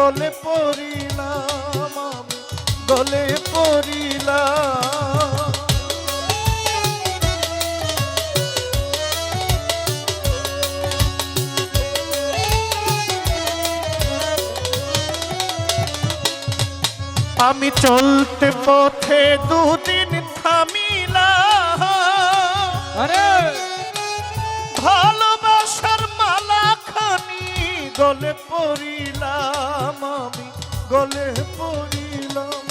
গলে পড়িলাম, আমি গলে পড়িলাম। আমি চলতে পথে দুদিন থামিলাম, আরে ভালোবাসার মালা খানি গলে পড়িলাম, আমি গলে পড়িলাম।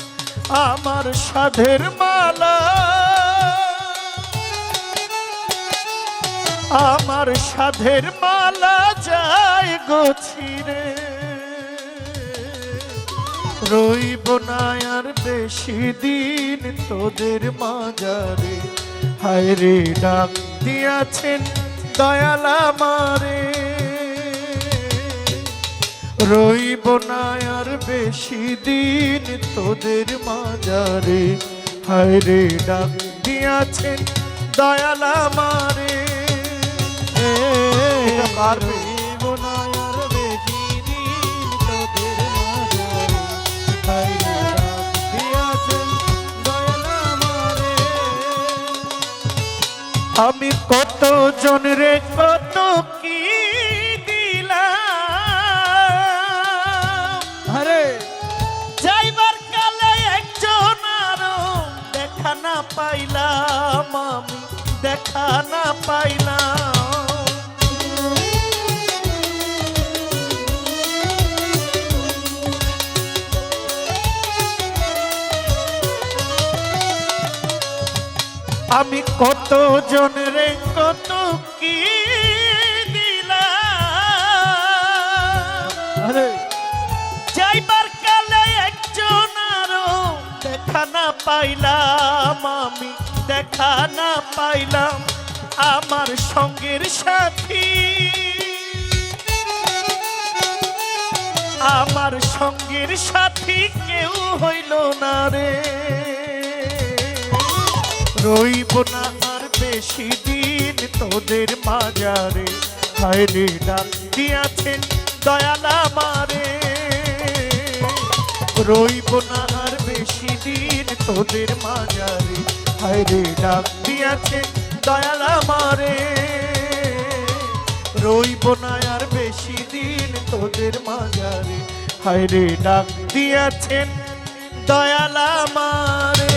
আমার সাধের মালা, আমার সাধের মালা যায় গো ছিঁড়ে, রইব না আর বেশি দিন তোদের মাঝারে। হায় রে ডাক দিয়াছেন দয়াল আমারে, রইব না আর বেশি দিন তোদের মাঝারে। হায় রে ডাক দিয়াছেন দয়াল আমারে, রইব না আর বেশি দিন তোদের মাঝারে। হায় রে ডাক দিয়াছেন দয়াল আমারে। আমি কত জন রে কত কি দিলাম, আরে যাইবার কালে একজন আরো দেখা না পাইলাম, আমি দেখা না পাইলাম। আমি কত জন রে কত কি দিলাম, আরে যাইবার কালে একজন আরো দেখা না পাইলাম, আমি দেখা না পাইলাম। আমার সঙ্গের সাথী, আমার সঙ্গের সাথী কেউ হইল না রে, রইব না আর বেশি দিন তোদের মাঝারে। হায় রে ডাক দিয়াছেন দয়াল আমারে, রইব না আর বেশি দিন তোদের মাঝারে। হায় রে ডাক দিয়াছেন দয়াল আমারে, রইব না আর বেশি দিন তোদের মাঝারে। হায় রে ডাক দিয়াছেন দয়াল আমারে।